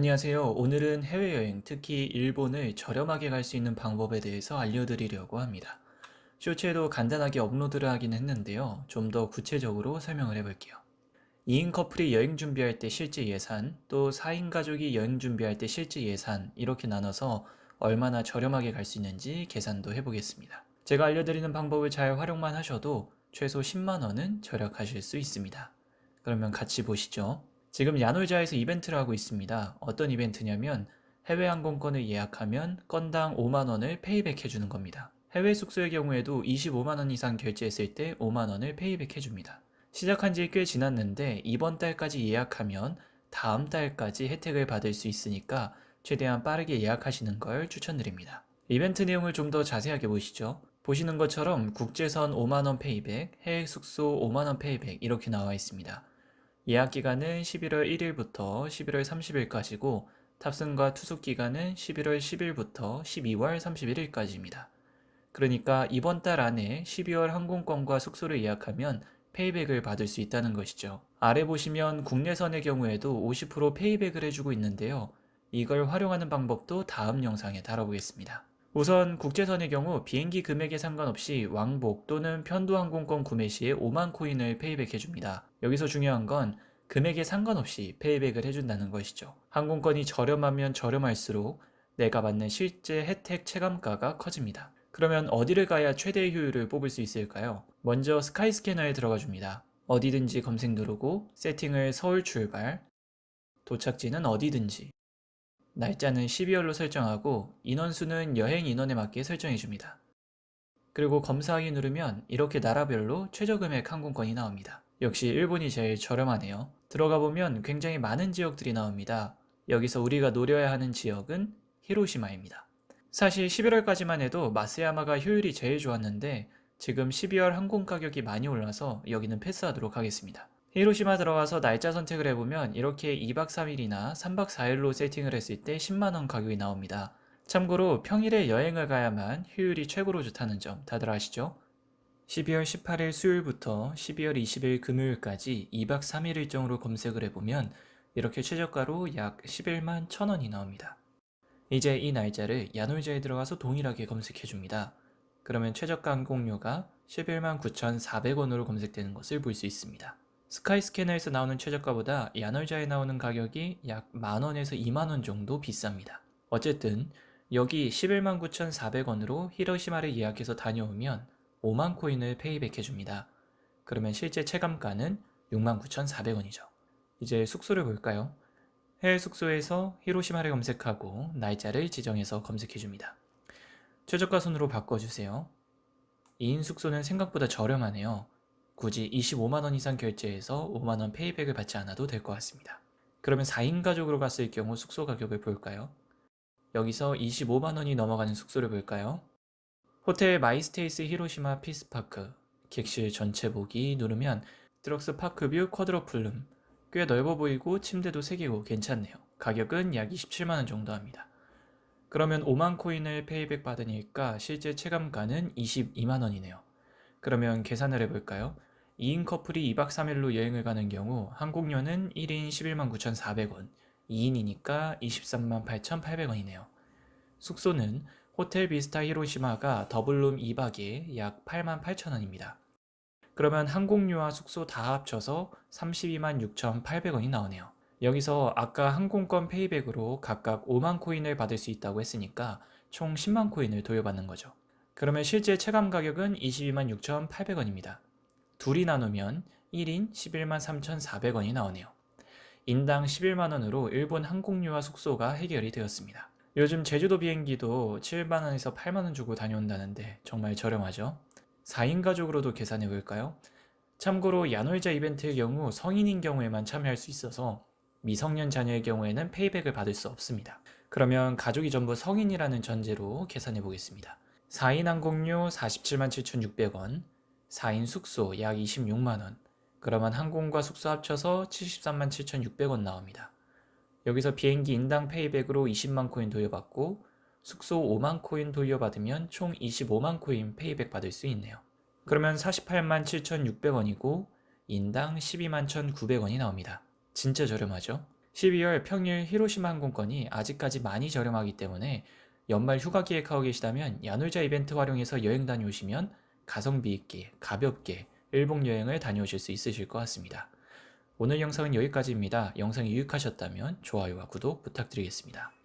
안녕하세요. 오늘은 해외여행, 특히 일본을 저렴하게 갈 수 있는 방법에 대해서 알려드리려고 합니다. 쇼츠에도 간단하게 업로드를 하긴 했는데요. 좀 더 구체적으로 설명을 해볼게요. 2인 커플이 여행 준비할 때 실제 예산, 또 4인 가족이 여행 준비할 때 실제 예산, 이렇게 나눠서 얼마나 저렴하게 갈 수 있는지 계산도 해보겠습니다. 제가 알려드리는 방법을 잘 활용만 하셔도 최소 10만 원은 절약하실 수 있습니다. 그러면 같이 보시죠. 지금 야놀자에서 이벤트를 하고 있습니다. 어떤 이벤트냐면 해외 항공권을 예약하면 건당 5만 원을 페이백 해주는 겁니다. 해외 숙소의 경우에도 25만 원 이상 결제했을 때 5만 원을 페이백 해줍니다. 시작한 지 꽤 지났는데 이번 달까지 예약하면 다음 달까지 혜택을 받을 수 있으니까 최대한 빠르게 예약하시는 걸 추천드립니다. 이벤트 내용을 좀 더 자세하게 보시죠. 보시는 것처럼 국제선 5만원 페이백, 해외 숙소 5만원 페이백 이렇게 나와 있습니다. 예약 기간은 11월 1일부터 11월 30일까지고 탑승과 투숙 기간은 11월 10일부터 12월 31일까지입니다. 그러니까 이번 달 안에 12월 항공권과 숙소를 예약하면 페이백을 받을 수 있다는 것이죠. 아래 보시면 국내선의 경우에도 50% 페이백을 해주고 있는데요. 이걸 활용하는 방법도 다음 영상에 다뤄보겠습니다. 우선 국제선의 경우 비행기 금액에 상관없이 왕복 또는 편도 항공권 구매 시에 5만 코인을 페이백해줍니다. 여기서 중요한 건 금액에 상관없이 페이백을 해준다는 것이죠. 항공권이 저렴하면 저렴할수록 내가 받는 실제 혜택 체감가가 커집니다. 그러면 어디를 가야 최대의 효율을 뽑을 수 있을까요? 먼저 스카이스캐너에 들어가 줍니다. 어디든지 검색 누르고 세팅을 서울 출발, 도착지는 어디든지, 날짜는 12월로 설정하고 인원수는 여행 인원에 맞게 설정해 줍니다. 그리고 검사하기 누르면 이렇게 나라별로 최저금액 항공권이 나옵니다. 역시 일본이 제일 저렴하네요. 들어가 보면 굉장히 많은 지역들이 나옵니다. 여기서 우리가 노려야 하는 지역은 히로시마입니다. 사실 11월까지만 해도 마쓰야마가 효율이 제일 좋았는데 지금 12월 항공 가격이 많이 올라서 여기는 패스하도록 하겠습니다. 히로시마 들어가서 날짜 선택을 해보면 이렇게 2박 3일이나 3박 4일로 세팅을 했을 때 10만원 가격이 나옵니다. 참고로 평일에 여행을 가야만 효율이 최고로 좋다는 점 다들 아시죠? 12월 18일 수요일부터 12월 20일 금요일까지 2박 3일 일정으로 검색을 해보면 이렇게 최저가로 약 11만 1천원이 나옵니다. 이제 이 날짜를 야놀자에 들어가서 동일하게 검색해줍니다. 그러면 최저가 항공료가 11만 9,400원으로 검색되는 것을 볼 수 있습니다. 스카이스캐너에서 나오는 최저가보다 야놀자에 나오는 가격이 약 만원에서 2만원 정도 비쌉니다. 어쨌든 여기 11만 9,400원으로 히로시마를 예약해서 다녀오면 5만 코인을 페이백 해줍니다. 그러면 실제 체감가는 6만 9,400원이죠. 이제 숙소를 볼까요? 해외 숙소에서 히로시마를 검색하고 날짜를 지정해서 검색해줍니다. 최저가 순으로 바꿔주세요. 2인 숙소는 생각보다 저렴하네요. 굳이 25만원 이상 결제해서 5만원 페이백을 받지 않아도 될 것 같습니다. 그러면 4인 가족으로 갔을 경우 숙소 가격을 볼까요? 여기서 25만원이 넘어가는 숙소를 볼까요? 호텔 마이스테이스 히로시마 피스파크 객실 전체 보기 누르면 드럭스 파크뷰 쿼드러플룸 꽤 넓어 보이고 침대도 3개고 괜찮네요. 가격은 약 27만원 정도 합니다. 그러면 5만 코인을 페이백 받으니까 실제 체감가는 22만원이네요. 그러면 계산을 해볼까요? 2인 커플이 2박 3일로 여행을 가는 경우 항공료는 1인 11만 9,400원, 2인이니까 23만 8,800원이네요. 숙소는 호텔 비스타 히로시마가 더블룸 2박에 약 8만 8천원입니다. 그러면 항공료와 숙소 다 합쳐서 32만 6,800원이 나오네요. 여기서 아까 항공권 페이백으로 각각 5만 코인을 받을 수 있다고 했으니까 총 10만 코인을 돌려받는 거죠. 그러면 실제 체감 가격은 22만 6,800원입니다. 둘이 나누면 1인 11만 3,400원이 나오네요. 인당 11만원으로 일본 항공료와 숙소가 해결이 되었습니다. 요즘 제주도 비행기도 7만원에서 8만원 주고 다녀온다는데 정말 저렴하죠? 4인 가족으로도 계산해 볼까요? 참고로 야놀자 이벤트의 경우 성인인 경우에만 참여할 수 있어서 미성년 자녀의 경우에는 페이백을 받을 수 없습니다. 그러면 가족이 전부 성인이라는 전제로 계산해 보겠습니다. 4인 항공료 47만 7,600원, 4인 숙소 약 26만원, 그러면 항공과 숙소 합쳐서 73만 7,600원 나옵니다. 여기서 비행기 인당 페이백으로 20만 코인 돌려받고 숙소 5만 코인 돌려받으면 총 25만 코인 페이백 받을 수 있네요. 그러면 48만 7,600원이고 인당 12만 1,900원이 나옵니다. 진짜 저렴하죠? 12월 평일 히로시마 항공권이 아직까지 많이 저렴하기 때문에 연말 휴가 계획하고 계시다면 야놀자 이벤트 활용해서 여행 다녀오시면 가성비 있게 가볍게 일본 여행을 다녀오실 수 있으실 것 같습니다. 오늘 영상은 여기까지입니다. 영상이 유익하셨다면 좋아요와 구독 부탁드리겠습니다.